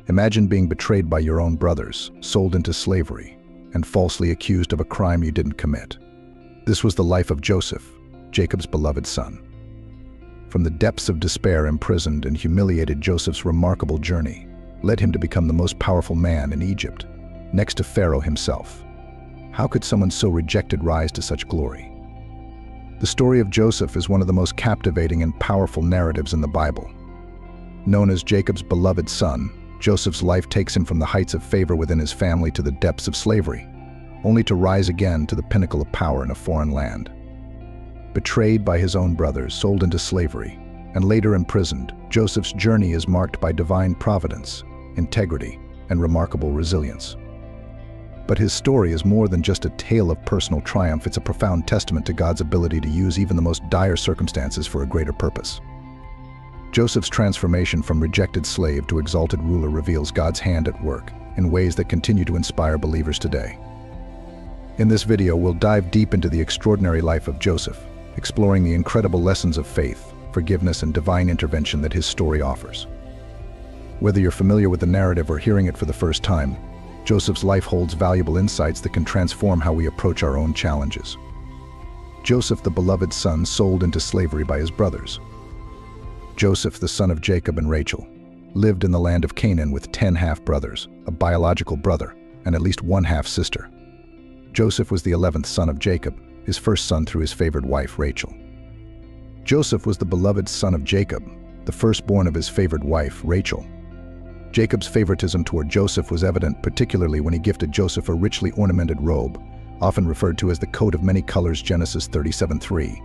Imagine being betrayed by your own brothers, sold into slavery, and falsely accused of a crime you didn't commit. This was the life of Joseph, Jacob's beloved son. From the depths of despair, imprisoned and humiliated, Joseph's remarkable journey led him to become the most powerful man in Egypt, next to Pharaoh himself. How could someone so rejected rise to such glory? The story of Joseph is one of the most captivating and powerful narratives in the Bible. Known as Jacob's beloved son, Joseph's life takes him from the heights of favor within his family to the depths of slavery, only to rise again to the pinnacle of power in a foreign land. Betrayed by his own brothers, sold into slavery, and later imprisoned, Joseph's journey is marked by divine providence, integrity, and remarkable resilience. But his story is more than just a tale of personal triumph. It's a profound testament to God's ability to use even the most dire circumstances for a greater purpose. Joseph's transformation from rejected slave to exalted ruler reveals God's hand at work in ways that continue to inspire believers today. In this video, we'll dive deep into the extraordinary life of Joseph, exploring the incredible lessons of faith, forgiveness, and divine intervention that his story offers. Whether you're familiar with the narrative or hearing it for the first time, Joseph's life holds valuable insights that can transform how we approach our own challenges. Joseph, the beloved son, sold into slavery by his brothers. Joseph, the son of Jacob and Rachel, lived in the land of Canaan with 10 half-brothers, a biological brother, and at least one half-sister. Joseph was the 11th son of Jacob, his first son through his favored wife, Rachel. Joseph was the beloved son of Jacob, the firstborn of his favored wife, Rachel. Jacob's favoritism toward Joseph was evident, particularly when he gifted Joseph a richly ornamented robe, often referred to as the coat of many colors, Genesis 37:3.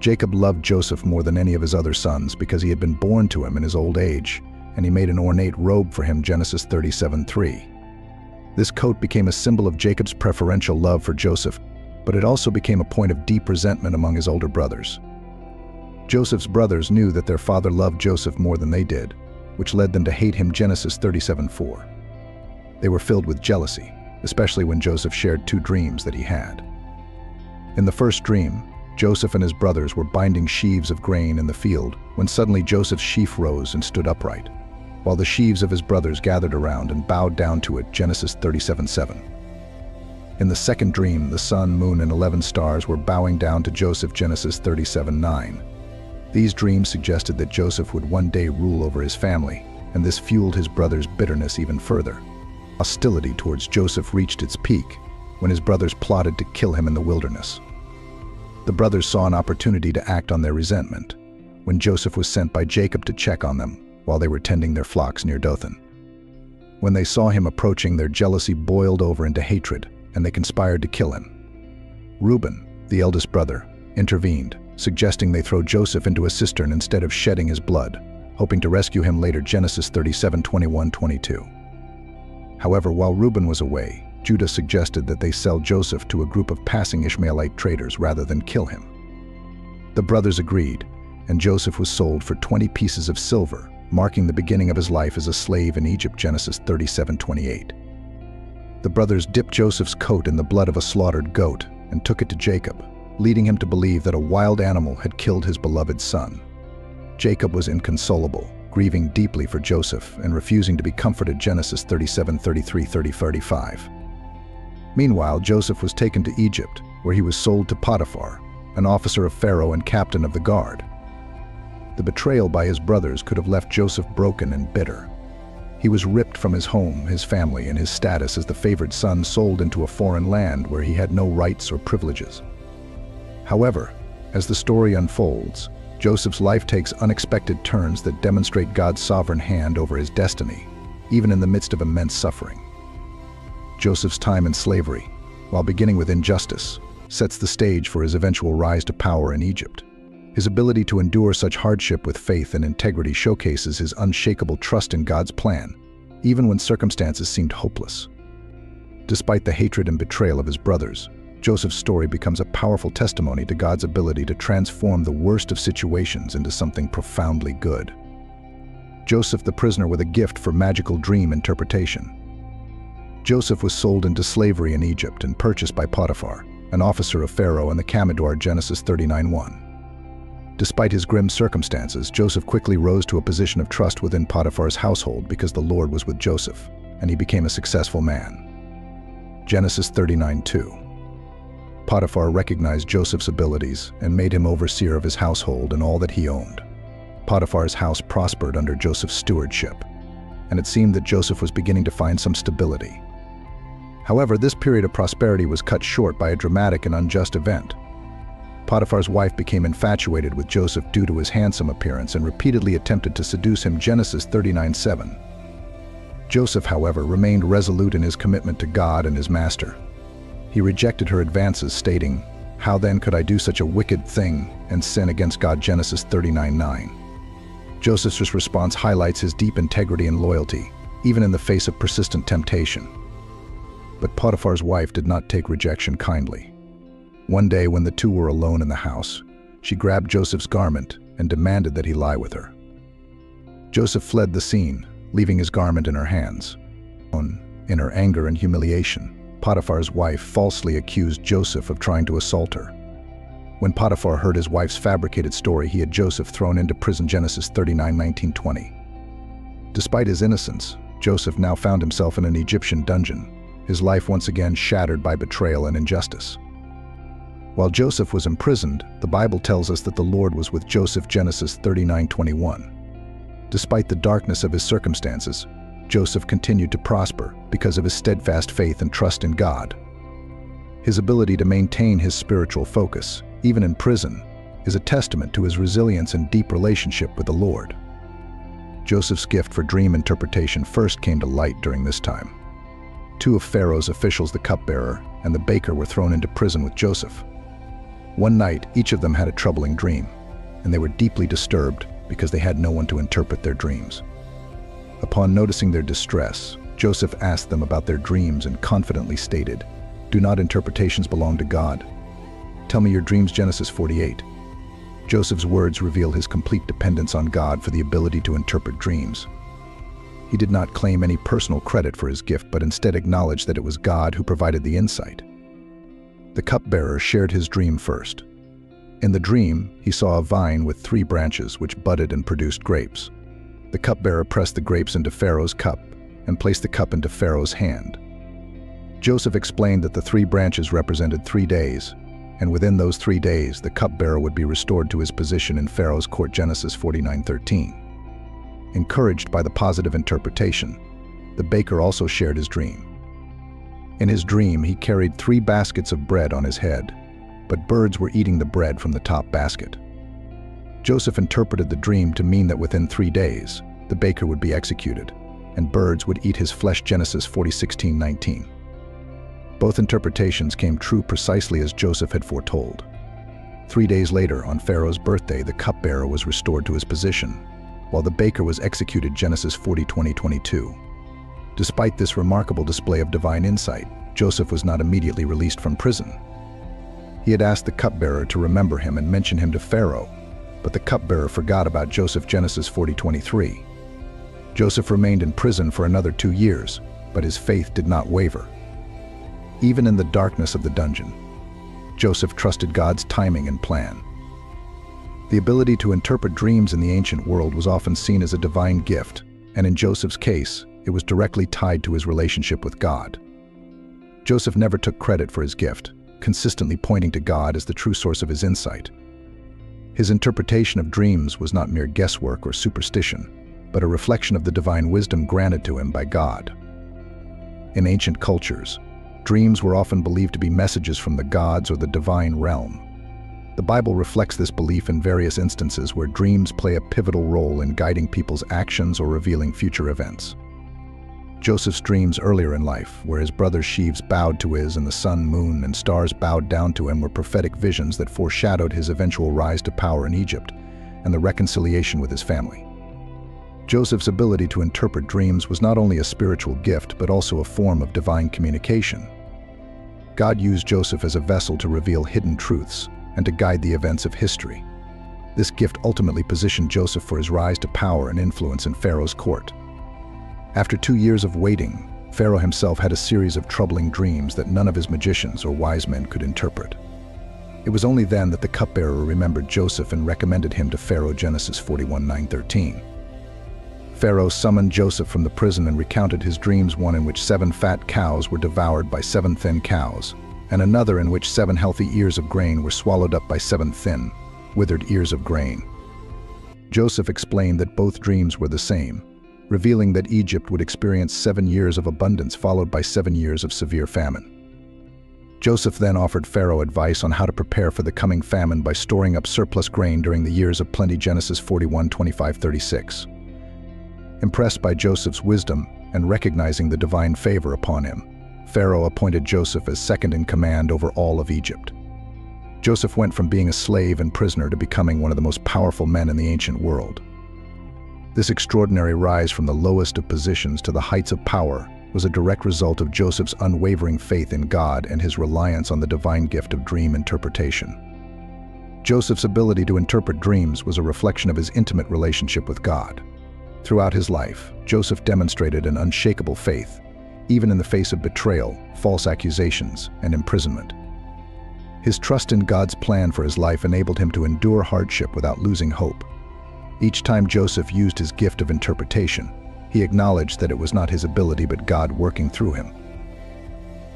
Jacob loved Joseph more than any of his other sons because he had been born to him in his old age, and he made an ornate robe for him, Genesis 37:3. This coat became a symbol of Jacob's preferential love for Joseph, but it also became a point of deep resentment among his older brothers. Joseph's brothers knew that their father loved Joseph more than they did, which led them to hate him, Genesis 37:4. They were filled with jealousy, especially when Joseph shared 2 dreams that he had. In the first dream, Joseph and his brothers were binding sheaves of grain in the field when suddenly Joseph's sheaf rose and stood upright, while the sheaves of his brothers gathered around and bowed down to it, Genesis 37:7. In the second dream, the sun, moon, and 11 stars were bowing down to Joseph, Genesis 37:9. These dreams suggested that Joseph would one day rule over his family, and this fueled his brothers' bitterness even further. Hostility towards Joseph reached its peak when his brothers plotted to kill him in the wilderness. The brothers saw an opportunity to act on their resentment when Joseph was sent by Jacob to check on them while they were tending their flocks near Dothan. When they saw him approaching, their jealousy boiled over into hatred, and they conspired to kill him. Reuben, the eldest brother, intervened, suggesting they throw Joseph into a cistern instead of shedding his blood, hoping to rescue him later, Genesis 37:21-22. However, while Reuben was away, Judah suggested that they sell Joseph to a group of passing Ishmaelite traders rather than kill him. The brothers agreed, and Joseph was sold for 20 pieces of silver, marking the beginning of his life as a slave in Egypt, Genesis 37:28. The brothers dipped Joseph's coat in the blood of a slaughtered goat and took it to Jacob, leading him to believe that a wild animal had killed his beloved son. Jacob was inconsolable, grieving deeply for Joseph and refusing to be comforted, Genesis 37:33-35. Meanwhile, Joseph was taken to Egypt, where he was sold to Potiphar, an officer of Pharaoh and captain of the guard. The betrayal by his brothers could have left Joseph broken and bitter. He was ripped from his home, his family, and his status as the favored son, sold into a foreign land where he had no rights or privileges. However, as the story unfolds, Joseph's life takes unexpected turns that demonstrate God's sovereign hand over his destiny, even in the midst of immense suffering. Joseph's time in slavery, while beginning with injustice, sets the stage for his eventual rise to power in Egypt. His ability to endure such hardship with faith and integrity showcases his unshakable trust in God's plan, even when circumstances seemed hopeless. Despite the hatred and betrayal of his brothers, Joseph's story becomes a powerful testimony to God's ability to transform the worst of situations into something profoundly good. Joseph, the prisoner with a gift for magical dream interpretation. Joseph was sold into slavery in Egypt and purchased by Potiphar, an officer of Pharaoh and the Commodore, Genesis 39:1. Despite his grim circumstances, Joseph quickly rose to a position of trust within Potiphar's household because the Lord was with Joseph, and he became a successful man. Genesis 39:2. Potiphar recognized Joseph's abilities and made him overseer of his household and all that he owned. Potiphar's house prospered under Joseph's stewardship, and it seemed that Joseph was beginning to find some stability. However, this period of prosperity was cut short by a dramatic and unjust event. Potiphar's wife became infatuated with Joseph due to his handsome appearance and repeatedly attempted to seduce him. Genesis 39:7. Joseph, however, remained resolute in his commitment to God and his master. He rejected her advances, stating, "How then could I do such a wicked thing and sin against God?" Genesis 39:9. Joseph's response highlights his deep integrity and loyalty, even in the face of persistent temptation. But Potiphar's wife did not take rejection kindly. One day, when the two were alone in the house, she grabbed Joseph's garment and demanded that he lie with her. Joseph fled the scene, leaving his garment in her hands. In her anger and humiliation, Potiphar's wife falsely accused Joseph of trying to assault her. When Potiphar heard his wife's fabricated story, he had Joseph thrown into prison. Genesis 39:19-20. Despite his innocence, Joseph now found himself in an Egyptian dungeon, his life once again shattered by betrayal and injustice. While Joseph was imprisoned, the Bible tells us that the Lord was with Joseph. Genesis 39:21. Despite the darkness of his circumstances, Joseph continued to prosper because of his steadfast faith and trust in God. His ability to maintain his spiritual focus, even in prison, is a testament to his resilience and deep relationship with the Lord. Joseph's gift for dream interpretation first came to light during this time. Two of Pharaoh's officials, the cupbearer and the baker, were thrown into prison with Joseph. One night, each of them had a troubling dream, and they were deeply disturbed because they had no one to interpret their dreams. Upon noticing their distress, Joseph asked them about their dreams and confidently stated, "Do not interpretations belong to God? Tell me your dreams." Genesis 48. Joseph's words reveal his complete dependence on God for the ability to interpret dreams. He did not claim any personal credit for his gift, but instead acknowledged that it was God who provided the insight. The cupbearer shared his dream first. In the dream, he saw a vine with 3 branches which budded and produced grapes. The cupbearer pressed the grapes into Pharaoh's cup and placed the cup into Pharaoh's hand. Joseph explained that the 3 branches represented 3 days, and within those 3 days, the cupbearer would be restored to his position in Pharaoh's court. Genesis 49:13. Encouraged by the positive interpretation, the baker also shared his dream. In his dream, he carried 3 baskets of bread on his head, but birds were eating the bread from the top basket. Joseph interpreted the dream to mean that within 3 days, the baker would be executed, and birds would eat his flesh. Genesis 40:16-19. Both interpretations came true precisely as Joseph had foretold. 3 days later, on Pharaoh's birthday, the cupbearer was restored to his position, while the baker was executed. Genesis 40:20-22. Despite this remarkable display of divine insight, Joseph was not immediately released from prison. He had asked the cupbearer to remember him and mention him to Pharaoh, but the cupbearer forgot about Joseph. Genesis 40:23. Joseph remained in prison for another 2 years, but his faith did not waver. Even in the darkness of the dungeon, Joseph trusted God's timing and plan. The ability to interpret dreams in the ancient world was often seen as a divine gift, and in Joseph's case, it was directly tied to his relationship with God. Joseph never took credit for his gift, consistently pointing to God as the true source of his insight. His interpretation of dreams was not mere guesswork or superstition, but a reflection of the divine wisdom granted to him by God. In ancient cultures, dreams were often believed to be messages from the gods or the divine realm. The Bible reflects this belief in various instances where dreams play a pivotal role in guiding people's actions or revealing future events. Joseph's dreams earlier in life, where his brother sheaves bowed to his and the sun, moon, and stars bowed down to him, were prophetic visions that foreshadowed his eventual rise to power in Egypt and the reconciliation with his family. Joseph's ability to interpret dreams was not only a spiritual gift, but also a form of divine communication. God used Joseph as a vessel to reveal hidden truths and to guide the events of history. This gift ultimately positioned Joseph for his rise to power and influence in Pharaoh's court. After 2 years of waiting, Pharaoh himself had a series of troubling dreams that none of his magicians or wise men could interpret. It was only then that the cupbearer remembered Joseph and recommended him to Pharaoh. Genesis 41:9-13. Pharaoh summoned Joseph from the prison and recounted his dreams, one in which 7 fat cows were devoured by 7 thin cows, and another in which 7 healthy ears of grain were swallowed up by 7 thin, withered ears of grain. Joseph explained that both dreams were the same, revealing that Egypt would experience 7 years of abundance followed by 7 years of severe famine. Joseph then offered Pharaoh advice on how to prepare for the coming famine by storing up surplus grain during the years of plenty. Genesis 41:25-36. Impressed by Joseph's wisdom and recognizing the divine favor upon him, Pharaoh appointed Joseph as second in command over all of Egypt. Joseph went from being a slave and prisoner to becoming one of the most powerful men in the ancient world. This extraordinary rise from the lowest of positions to the heights of power was a direct result of Joseph's unwavering faith in God and his reliance on the divine gift of dream interpretation. Joseph's ability to interpret dreams was a reflection of his intimate relationship with God. Throughout his life, Joseph demonstrated an unshakable faith, even in the face of betrayal, false accusations, and imprisonment. His trust in God's plan for his life enabled him to endure hardship without losing hope. Each time Joseph used his gift of interpretation, he acknowledged that it was not his ability but God working through him.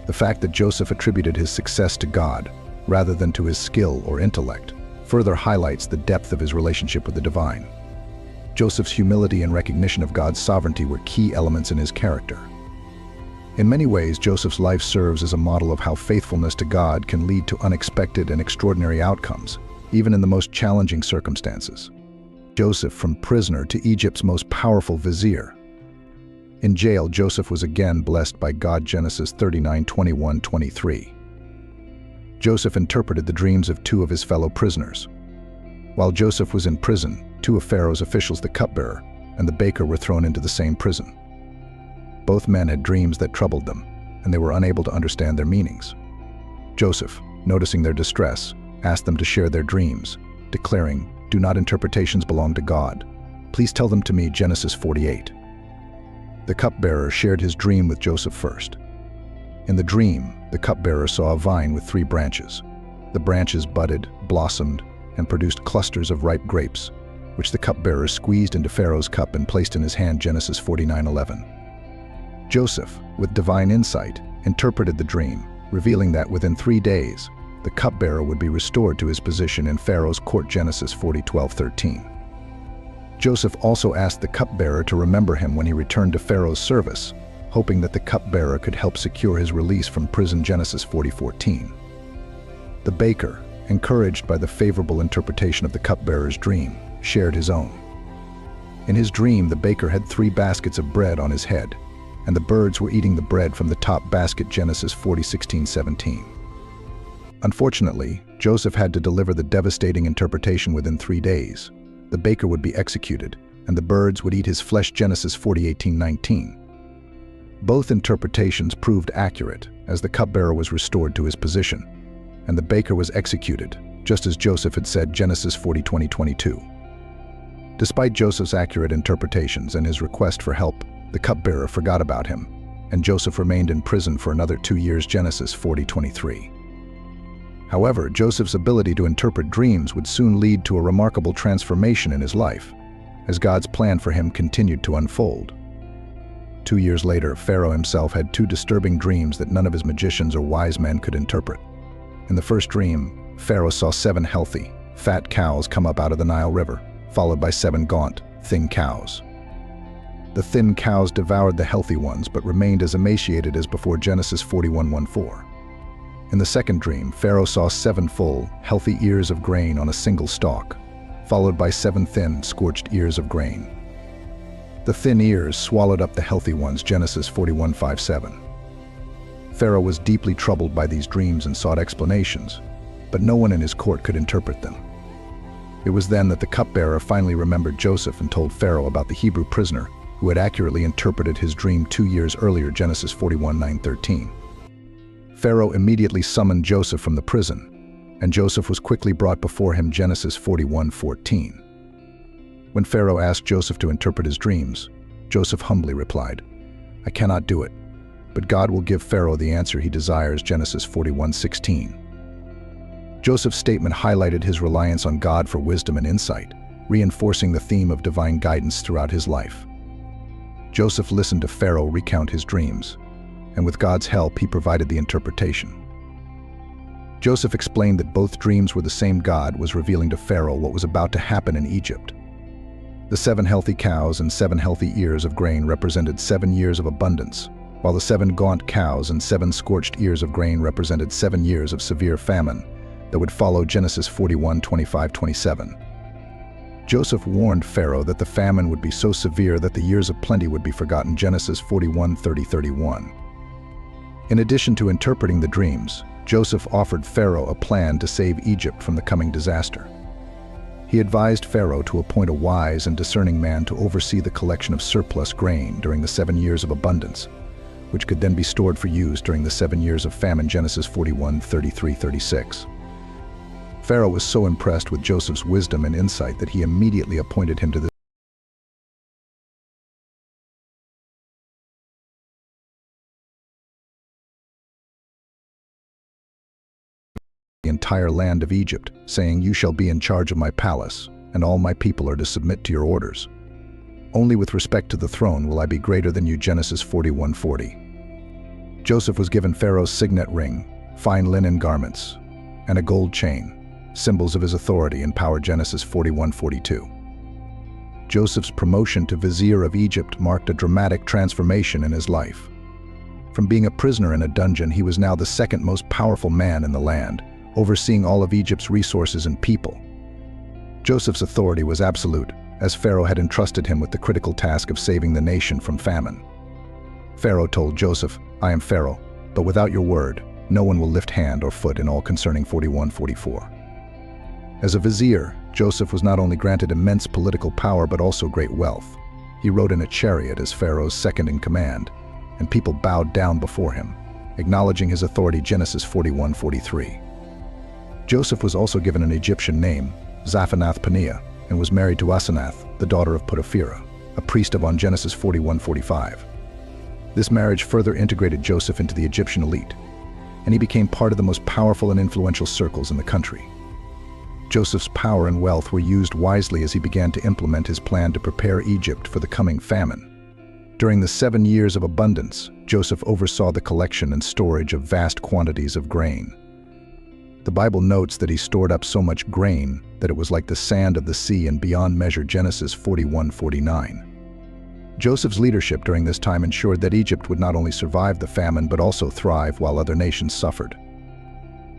The fact that Joseph attributed his success to God, rather than to his skill or intellect, further highlights the depth of his relationship with the divine. Joseph's humility and recognition of God's sovereignty were key elements in his character. In many ways, Joseph's life serves as a model of how faithfulness to God can lead to unexpected and extraordinary outcomes, even in the most challenging circumstances. Joseph from prisoner to Egypt's most powerful vizier. In jail, Joseph was again blessed by God. Genesis 39:21-23. Joseph interpreted the dreams of 2 of his fellow prisoners. While Joseph was in prison, 2 of Pharaoh's officials, the cupbearer and the baker, were thrown into the same prison. Both men had dreams that troubled them, and they were unable to understand their meanings. Joseph, noticing their distress, asked them to share their dreams, declaring, "Do not interpretations belong to God? Please tell them to me." Genesis 48. The cupbearer shared his dream with Joseph first. In the dream, the cupbearer saw a vine with 3 branches. The branches budded, blossomed, and produced clusters of ripe grapes, which the cupbearer squeezed into Pharaoh's cup and placed in his hand. Genesis 49:11. Joseph, with divine insight, interpreted the dream, revealing that within 3 days, the cupbearer would be restored to his position in Pharaoh's court. Genesis 40:12-13. Joseph also asked the cupbearer to remember him when he returned to Pharaoh's service, hoping that the cupbearer could help secure his release from prison. Genesis 40:14. The baker, encouraged by the favorable interpretation of the cupbearer's dream, shared his own. In his dream, the baker had 3 baskets of bread on his head, and the birds were eating the bread from the top basket. Genesis 40:16-17. Unfortunately, Joseph had to deliver the devastating interpretation within 3 days. The baker would be executed, and the birds would eat his flesh. Genesis 40:18-19. Both interpretations proved accurate, as the cupbearer was restored to his position, and the baker was executed, just as Joseph had said. Genesis 40:20-22. Despite Joseph's accurate interpretations and his request for help, the cupbearer forgot about him, and Joseph remained in prison for another 2 years. Genesis 40:23. However, Joseph's ability to interpret dreams would soon lead to a remarkable transformation in his life, as God's plan for him continued to unfold. 2 years later, Pharaoh himself had 2 disturbing dreams that none of his magicians or wise men could interpret. In the first dream, Pharaoh saw 7 healthy, fat cows come up out of the Nile River, followed by 7 gaunt, thin cows. The thin cows devoured the healthy ones but remained as emaciated as before. Genesis 41:1-4. In the second dream, Pharaoh saw 7 full, healthy ears of grain on a single stalk, followed by 7 thin, scorched ears of grain. The thin ears swallowed up the healthy ones. Genesis 41:5-7. Pharaoh was deeply troubled by these dreams and sought explanations, but no one in his court could interpret them. It was then that the cupbearer finally remembered Joseph and told Pharaoh about the Hebrew prisoner who had accurately interpreted his dream 2 years earlier. Genesis 41:9-13. Pharaoh immediately summoned Joseph from the prison, and Joseph was quickly brought before him. Genesis 41:14. When Pharaoh asked Joseph to interpret his dreams, Joseph humbly replied, "I cannot do it, but God will give Pharaoh the answer he desires." Genesis 41:16. Joseph's statement highlighted his reliance on God for wisdom and insight, reinforcing the theme of divine guidance throughout his life. Joseph listened to Pharaoh recount his dreams, and with God's help, he provided the interpretation. Joseph explained that both dreams were the same God was revealing to Pharaoh what was about to happen in Egypt. The 7 healthy cows and 7 healthy ears of grain represented 7 years of abundance, while the 7 gaunt cows and 7 scorched ears of grain represented 7 years of severe famine that would follow Genesis 41:25-27. Joseph warned Pharaoh that the famine would be so severe that the years of plenty would be forgotten, Genesis 41:30-31. In addition to interpreting the dreams, Joseph offered Pharaoh a plan to save Egypt from the coming disaster. He advised Pharaoh to appoint a wise and discerning man to oversee the collection of surplus grain during the 7 years of abundance, which could then be stored for use during the 7 years of famine, Genesis 41:33-36. Pharaoh was so impressed with Joseph's wisdom and insight that he immediately appointed him to the entire land of Egypt, saying, "You shall be in charge of my palace, and all my people are to submit to your orders. Only with respect to the throne will I be greater than you," Genesis 41:40. Joseph was given Pharaoh's signet ring, fine linen garments, and a gold chain, symbols of his authority and power, Genesis 41:42. Joseph's promotion to vizier of Egypt marked a dramatic transformation in his life. From being a prisoner in a dungeon, he was now the second most powerful man in the land, overseeing all of Egypt's resources and people. Joseph's authority was absolute, as Pharaoh had entrusted him with the critical task of saving the nation from famine. Pharaoh told Joseph, "I am Pharaoh, but without your word, no one will lift hand or foot in all concerning 41:44. As a vizier, Joseph was not only granted immense political power but also great wealth. He rode in a chariot as Pharaoh's second in command, and people bowed down before him, acknowledging his authority, Genesis 41:43. Joseph was also given an Egyptian name, Zaphenath-Paneah, and was married to Asenath, the daughter of Potipherah, a priest of On, Genesis 41:45. This marriage further integrated Joseph into the Egyptian elite, and he became part of the most powerful and influential circles in the country. Joseph's power and wealth were used wisely as he began to implement his plan to prepare Egypt for the coming famine. During the 7 years of abundance, Joseph oversaw the collection and storage of vast quantities of grain. The Bible notes that he stored up so much grain that it was like the sand of the sea and beyond measure, Genesis 41:49. Joseph's leadership during this time ensured that Egypt would not only survive the famine but also thrive while other nations suffered.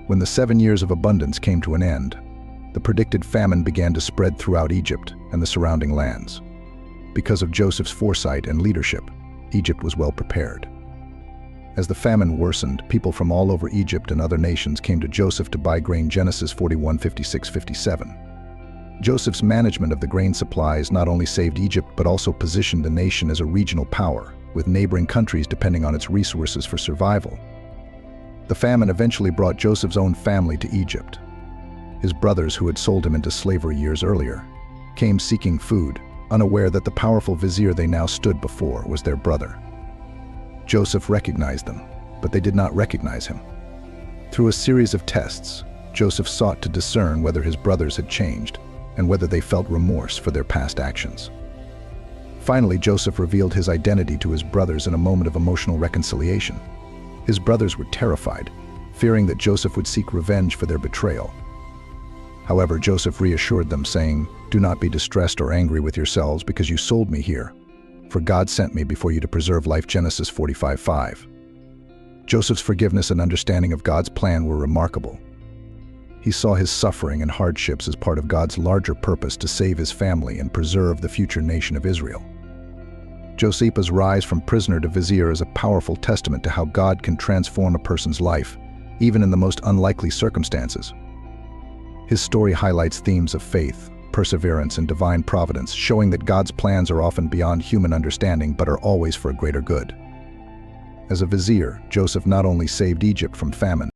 When the 7 years of abundance came to an end, the predicted famine began to spread throughout Egypt and the surrounding lands. Because of Joseph's foresight and leadership, Egypt was well prepared. As the famine worsened, people from all over Egypt and other nations came to Joseph to buy grain, Genesis 41:56-57. Joseph's management of the grain supplies not only saved Egypt but also positioned the nation as a regional power, with neighboring countries depending on its resources for survival. The famine eventually brought Joseph's own family to Egypt. His brothers, who had sold him into slavery years earlier, came seeking food, unaware that the powerful vizier they now stood before was their brother. Joseph recognized them, but they did not recognize him. Through a series of tests, Joseph sought to discern whether his brothers had changed and whether they felt remorse for their past actions. Finally, Joseph revealed his identity to his brothers in a moment of emotional reconciliation. His brothers were terrified, fearing that Joseph would seek revenge for their betrayal. However, Joseph reassured them, saying, "Do not be distressed or angry with yourselves because you sold me here, for God sent me before you to preserve life," Genesis 45:5. Joseph's forgiveness and understanding of God's plan were remarkable. He saw his suffering and hardships as part of God's larger purpose to save his family and preserve the future nation of Israel. Joseph's rise from prisoner to vizier is a powerful testament to how God can transform a person's life, even in the most unlikely circumstances. His story highlights themes of faith, perseverance, and divine providence, showing that God's plans are often beyond human understanding but are always for a greater good. As a vizier, Joseph not only saved Egypt from famine,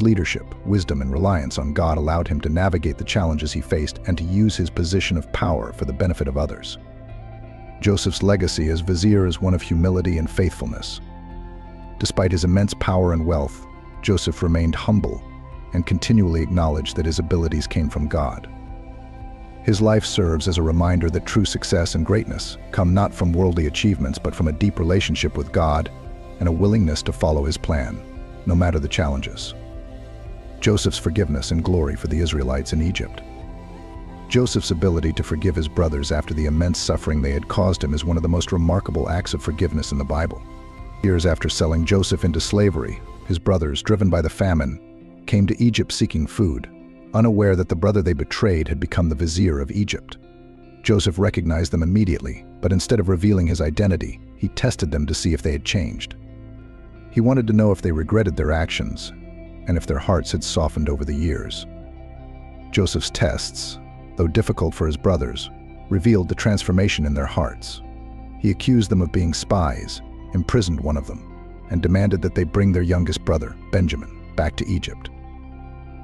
leadership, wisdom, and reliance on God allowed him to navigate the challenges he faced and to use his position of power for the benefit of others. Joseph's legacy as vizier is one of humility and faithfulness. Despite his immense power and wealth, Joseph remained humble and continually acknowledged that his abilities came from God. His life serves as a reminder that true success and greatness come not from worldly achievements but from a deep relationship with God and a willingness to follow his plan, no matter the challenges. Joseph's forgiveness and glory for the Israelites in Egypt. Joseph's ability to forgive his brothers after the immense suffering they had caused him is one of the most remarkable acts of forgiveness in the Bible. Years after selling Joseph into slavery, his brothers, driven by the famine, came to Egypt seeking food, unaware that the brother they betrayed had become the vizier of Egypt. Joseph recognized them immediately, but instead of revealing his identity, he tested them to see if they had changed. He wanted to know if they regretted their actions and if their hearts had softened over the years. Joseph's tests, though difficult for his brothers, revealed the transformation in their hearts. He accused them of being spies, imprisoned one of them, and demanded that they bring their youngest brother, Benjamin, back to Egypt.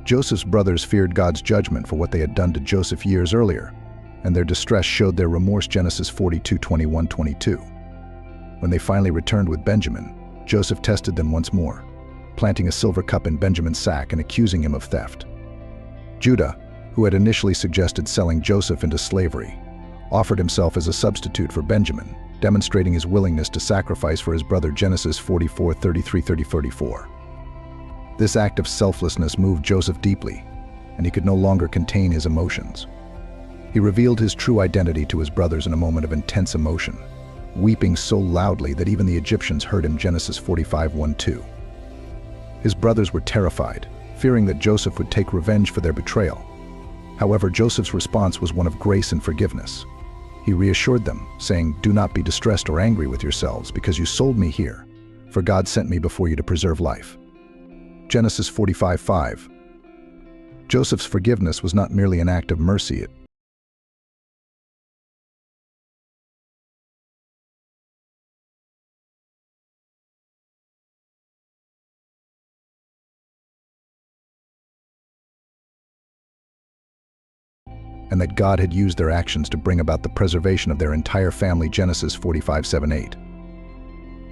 Joseph's brothers feared God's judgment for what they had done to Joseph years earlier, and their distress showed their remorse. Genesis 42:21-22. When they finally returned with Benjamin, Joseph tested them once more, planting a silver cup in Benjamin's sack and accusing him of theft. Judah, who had initially suggested selling Joseph into slavery, offered himself as a substitute for Benjamin, demonstrating his willingness to sacrifice for his brother. Genesis 44:33-34. This act of selflessness moved Joseph deeply, and he could no longer contain his emotions. He revealed his true identity to his brothers in a moment of intense emotion, weeping so loudly that even the Egyptians heard him. Genesis 45:1-2. His brothers were terrified, fearing that Joseph would take revenge for their betrayal. However, Joseph's response was one of grace and forgiveness. He reassured them, saying, "Do not be distressed or angry with yourselves because you sold me here, for God sent me before you to preserve life." Genesis 45:5. Joseph's forgiveness was not merely an act of mercy, and that God had used their actions to bring about the preservation of their entire family. Genesis 45:7-8.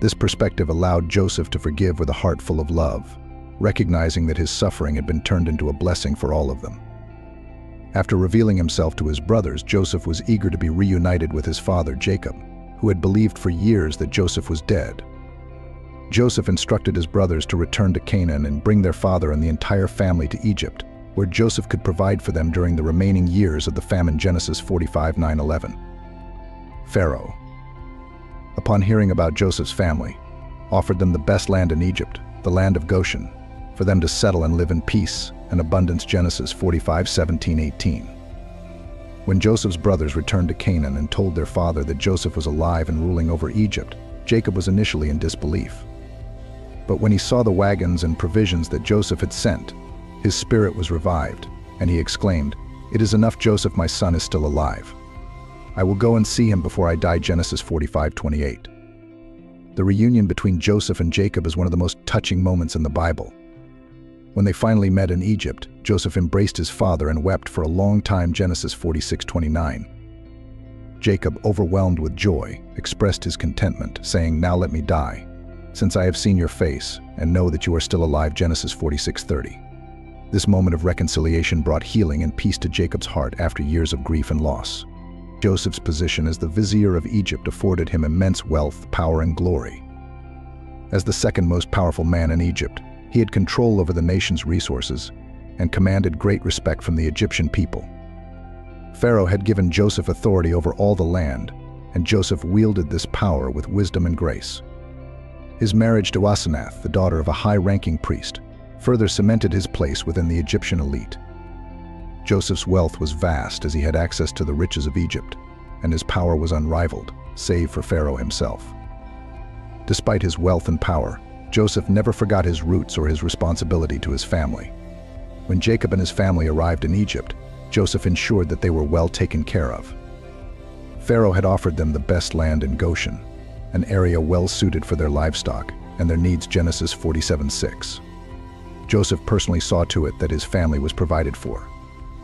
This perspective allowed Joseph to forgive with a heart full of love, recognizing that his suffering had been turned into a blessing for all of them. After revealing himself to his brothers, Joseph was eager to be reunited with his father, Jacob, who had believed for years that Joseph was dead. Joseph instructed his brothers to return to Canaan and bring their father and the entire family to Egypt, where Joseph could provide for them during the remaining years of the famine. Genesis 45:9-11. Pharaoh, upon hearing about Joseph's family, offered them the best land in Egypt, the land of Goshen, for them to settle and live in peace and abundance. Genesis 45:17-18. When Joseph's brothers returned to Canaan and told their father that Joseph was alive and ruling over Egypt, Jacob was initially in disbelief. But when he saw the wagons and provisions that Joseph had sent, his spirit was revived, and he exclaimed, "It is enough, Joseph, my son, is still alive. I will go and see him before I die." Genesis 45:28. The reunion between Joseph and Jacob is one of the most touching moments in the Bible. When they finally met in Egypt, Joseph embraced his father and wept for a long time. Genesis 46:29. Jacob, overwhelmed with joy, expressed his contentment, saying, "Now let me die, since I have seen your face and know that you are still alive." Genesis 46:30. This moment of reconciliation brought healing and peace to Jacob's heart after years of grief and loss. Joseph's position as the vizier of Egypt afforded him immense wealth, power, and glory. As the second most powerful man in Egypt, he had control over the nation's resources and commanded great respect from the Egyptian people. Pharaoh had given Joseph authority over all the land, and Joseph wielded this power with wisdom and grace. His marriage to Asenath, the daughter of a high-ranking priest, further cemented his place within the Egyptian elite. Joseph's wealth was vast as he had access to the riches of Egypt, and his power was unrivaled, save for Pharaoh himself. Despite his wealth and power, Joseph never forgot his roots or his responsibility to his family. When Jacob and his family arrived in Egypt, Joseph ensured that they were well taken care of. Pharaoh had offered them the best land in Goshen, an area well suited for their livestock and their needs. Genesis 47:6. Joseph personally saw to it that his family was provided for,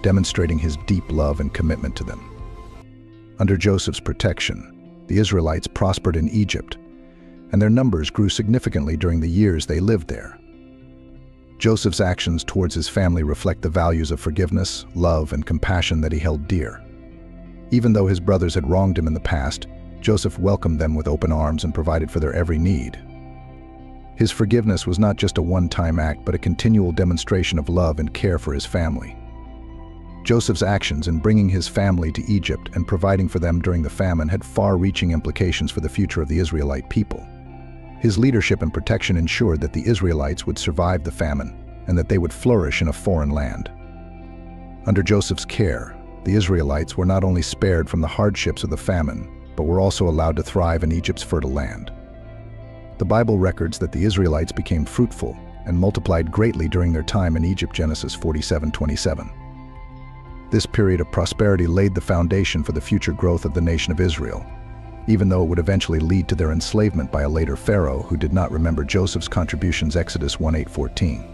demonstrating his deep love and commitment to them. Under Joseph's protection, the Israelites prospered in Egypt, and their numbers grew significantly during the years they lived there. Joseph's actions towards his family reflect the values of forgiveness, love, and compassion that he held dear. Even though his brothers had wronged him in the past, Joseph welcomed them with open arms and provided for their every need. His forgiveness was not just a one-time act, but a continual demonstration of love and care for his family. Joseph's actions in bringing his family to Egypt and providing for them during the famine had far-reaching implications for the future of the Israelite people. His leadership and protection ensured that the Israelites would survive the famine and that they would flourish in a foreign land. Under Joseph's care, the Israelites were not only spared from the hardships of the famine, but were also allowed to thrive in Egypt's fertile land. The Bible records that the Israelites became fruitful and multiplied greatly during their time in Egypt, Genesis 47:27. This period of prosperity laid the foundation for the future growth of the nation of Israel, even though it would eventually lead to their enslavement by a later Pharaoh who did not remember Joseph's contributions, Exodus 1:8-14.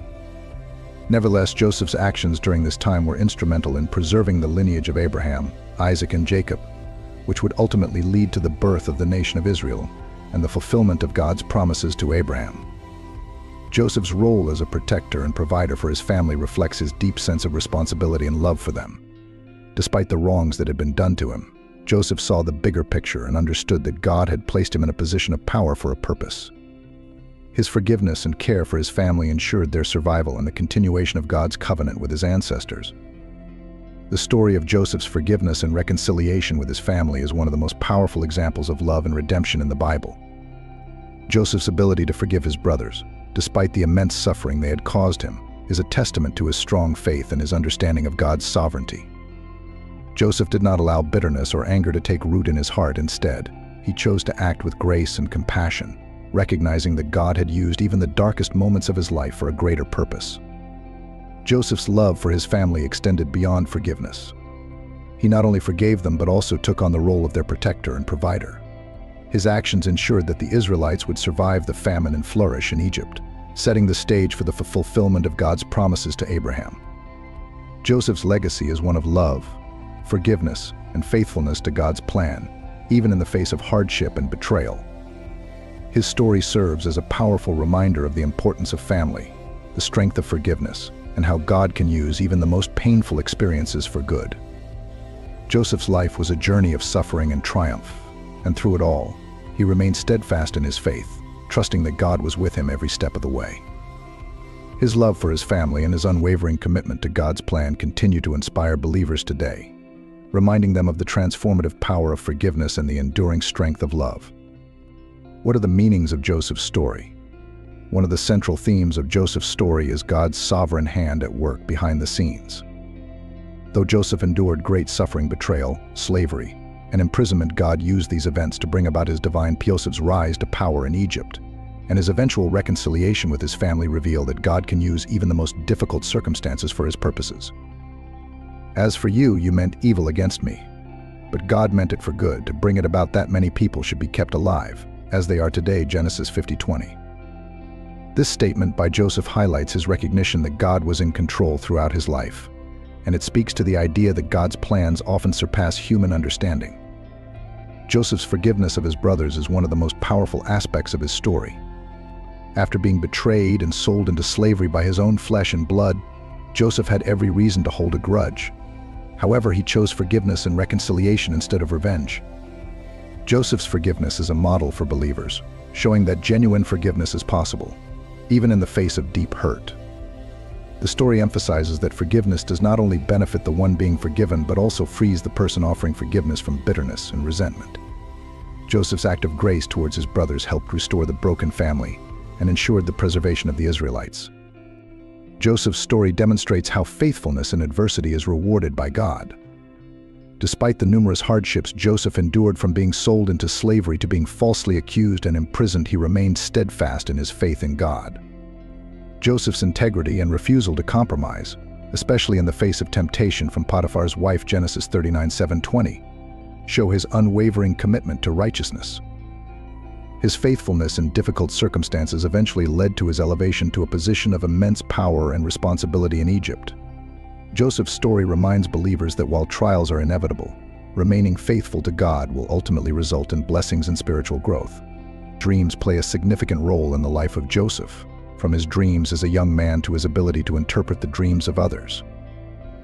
Nevertheless, Joseph's actions during this time were instrumental in preserving the lineage of Abraham, Isaac, and Jacob, which would ultimately lead to the birth of the nation of Israel and the fulfillment of God's promises to Abraham. Joseph's role as a protector and provider for his family reflects his deep sense of responsibility and love for them. Despite the wrongs that had been done to him, Joseph saw the bigger picture and understood that God had placed him in a position of power for a purpose. His forgiveness and care for his family ensured their survival and the continuation of God's covenant with his ancestors. The story of Joseph's forgiveness and reconciliation with his family is one of the most powerful examples of love and redemption in the Bible. Joseph's ability to forgive his brothers, despite the immense suffering they had caused him, is a testament to his strong faith and his understanding of God's sovereignty. Joseph did not allow bitterness or anger to take root in his heart. Instead, he chose to act with grace and compassion, recognizing that God had used even the darkest moments of his life for a greater purpose. Joseph's love for his family extended beyond forgiveness. He not only forgave them but also took on the role of their protector and provider. His actions ensured that the Israelites would survive the famine and flourish in Egypt, setting the stage for the fulfillment of God's promises to Abraham. Joseph's legacy is one of love, forgiveness, and faithfulness to God's plan, even in the face of hardship and betrayal. His story serves as a powerful reminder of the importance of family, the strength of forgiveness, and how God can use even the most painful experiences for good. Joseph's life was a journey of suffering and triumph, and through it all, he remained steadfast in his faith, trusting that God was with him every step of the way. His love for his family and his unwavering commitment to God's plan continue to inspire believers today, reminding them of the transformative power of forgiveness and the enduring strength of love. What are the meanings of Joseph's story? One of the central themes of Joseph's story is God's sovereign hand at work behind the scenes. Though Joseph endured great suffering, betrayal, slavery, and imprisonment, God used these events to bring about his divine Joseph's rise to power in Egypt, and his eventual reconciliation with his family reveal that God can use even the most difficult circumstances for his purposes. As for you, you meant evil against me, but God meant it for good, to bring it about that many people should be kept alive, as they are today, Genesis 50:20. This statement by Joseph highlights his recognition that God was in control throughout his life, and it speaks to the idea that God's plans often surpass human understanding. Joseph's forgiveness of his brothers is one of the most powerful aspects of his story. After being betrayed and sold into slavery by his own flesh and blood, Joseph had every reason to hold a grudge. However, he chose forgiveness and reconciliation instead of revenge. Joseph's forgiveness is a model for believers, showing that genuine forgiveness is possible, even in the face of deep hurt. The story emphasizes that forgiveness does not only benefit the one being forgiven, but also frees the person offering forgiveness from bitterness and resentment. Joseph's act of grace towards his brothers helped restore the broken family and ensured the preservation of the Israelites. Joseph's story demonstrates how faithfulness in adversity is rewarded by God. Despite the numerous hardships Joseph endured, from being sold into slavery to being falsely accused and imprisoned, he remained steadfast in his faith in God. Joseph's integrity and refusal to compromise, especially in the face of temptation from Potiphar's wife, Genesis 39:7-20, show his unwavering commitment to righteousness. His faithfulness in difficult circumstances eventually led to his elevation to a position of immense power and responsibility in Egypt. Joseph's story reminds believers that while trials are inevitable, remaining faithful to God will ultimately result in blessings and spiritual growth. Dreams play a significant role in the life of Joseph, from his dreams as a young man to his ability to interpret the dreams of others.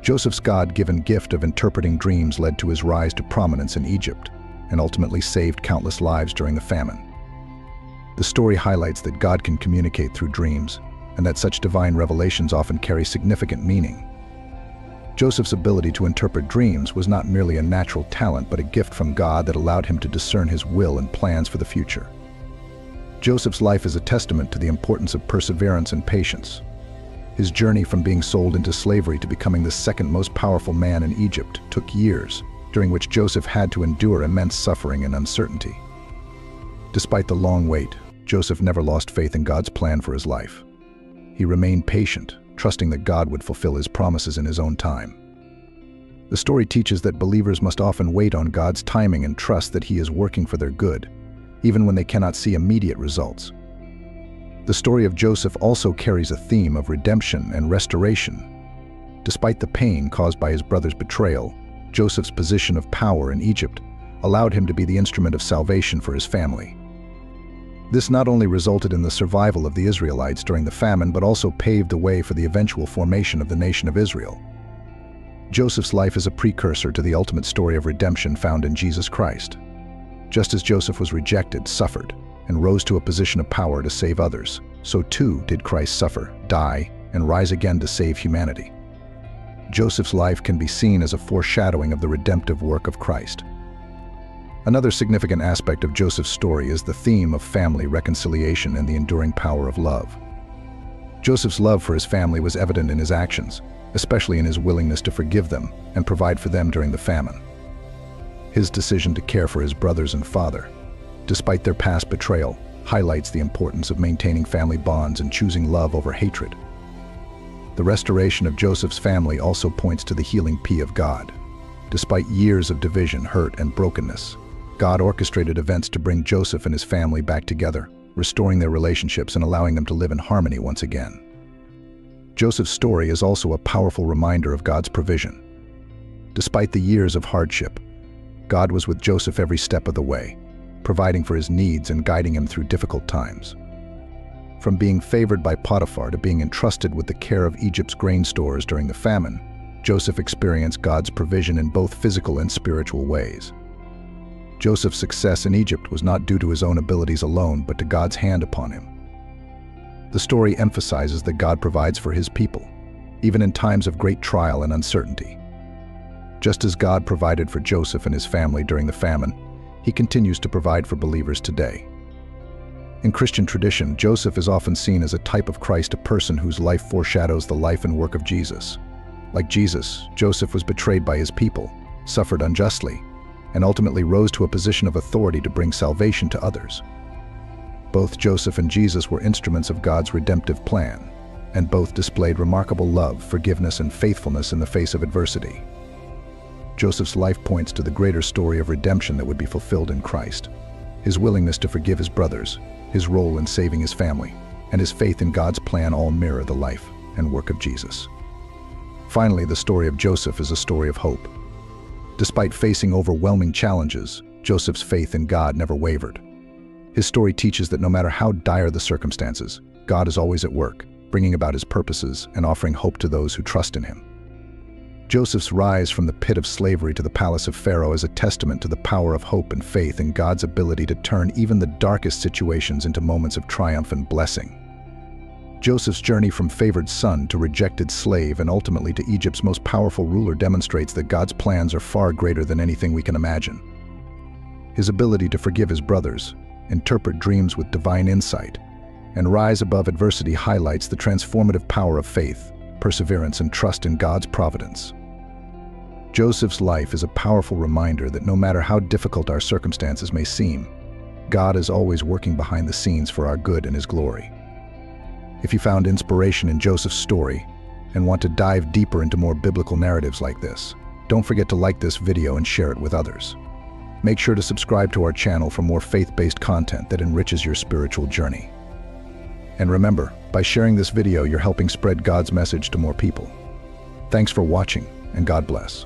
Joseph's God-given gift of interpreting dreams led to his rise to prominence in Egypt and ultimately saved countless lives during the famine. The story highlights that God can communicate through dreams and that such divine revelations often carry significant meaning. Joseph's ability to interpret dreams was not merely a natural talent but a gift from God that allowed him to discern his will and plans for the future. Joseph's life is a testament to the importance of perseverance and patience. His journey from being sold into slavery to becoming the second most powerful man in Egypt took years, during which Joseph had to endure immense suffering and uncertainty. Despite the long wait, Joseph never lost faith in God's plan for his life. He remained patient, trusting that God would fulfill his promises in his own time. The story teaches that believers must often wait on God's timing and trust that He is working for their good, even when they cannot see immediate results. The story of Joseph also carries a theme of redemption and restoration. Despite the pain caused by his brother's betrayal, Joseph's position of power in Egypt allowed him to be the instrument of salvation for his family. This not only resulted in the survival of the Israelites during the famine, but also paved the way for the eventual formation of the nation of Israel. Joseph's life is a precursor to the ultimate story of redemption found in Jesus Christ. Just as Joseph was rejected, suffered, and rose to a position of power to save others, so too did Christ suffer, die, and rise again to save humanity. Joseph's life can be seen as a foreshadowing of the redemptive work of Christ. Another significant aspect of Joseph's story is the theme of family reconciliation and the enduring power of love. Joseph's love for his family was evident in his actions, especially in his willingness to forgive them and provide for them during the famine. His decision to care for his brothers and father, despite their past betrayal, highlights the importance of maintaining family bonds and choosing love over hatred. The restoration of Joseph's family also points to the healing P of God. Despite years of division, hurt, and brokenness, God orchestrated events to bring Joseph and his family back together, restoring their relationships and allowing them to live in harmony once again. Joseph's story is also a powerful reminder of God's provision. Despite the years of hardship, God was with Joseph every step of the way, providing for his needs and guiding him through difficult times. From being favored by Potiphar to being entrusted with the care of Egypt's grain stores during the famine, Joseph experienced God's provision in both physical and spiritual ways. Joseph's success in Egypt was not due to his own abilities alone, but to God's hand upon him. The story emphasizes that God provides for His people, even in times of great trial and uncertainty. Just as God provided for Joseph and his family during the famine, He continues to provide for believers today. In Christian tradition, Joseph is often seen as a type of Christ, a person whose life foreshadows the life and work of Jesus. Like Jesus, Joseph was betrayed by his people, suffered unjustly, and ultimately rose to a position of authority to bring salvation to others. Both Joseph and Jesus were instruments of God's redemptive plan, and both displayed remarkable love, forgiveness, and faithfulness in the face of adversity. Joseph's life points to the greater story of redemption that would be fulfilled in Christ. His willingness to forgive his brothers, his role in saving his family, and his faith in God's plan all mirror the life and work of Jesus. Finally, the story of Joseph is a story of hope. Despite facing overwhelming challenges, Joseph's faith in God never wavered. His story teaches that no matter how dire the circumstances, God is always at work, bringing about His purposes and offering hope to those who trust in Him. Joseph's rise from the pit of slavery to the palace of Pharaoh is a testament to the power of hope and faith in God's ability to turn even the darkest situations into moments of triumph and blessing. Joseph's journey from favored son to rejected slave and ultimately to Egypt's most powerful ruler demonstrates that God's plans are far greater than anything we can imagine. His ability to forgive his brothers, interpret dreams with divine insight, and rise above adversity highlights the transformative power of faith, perseverance, and trust in God's providence. Joseph's life is a powerful reminder that no matter how difficult our circumstances may seem, God is always working behind the scenes for our good and His glory. If you found inspiration in Joseph's story and want to dive deeper into more biblical narratives like this, don't forget to like this video and share it with others. Make sure to subscribe to our channel for more faith-based content that enriches your spiritual journey. And remember, by sharing this video, you're helping spread God's message to more people. Thanks for watching, and God bless.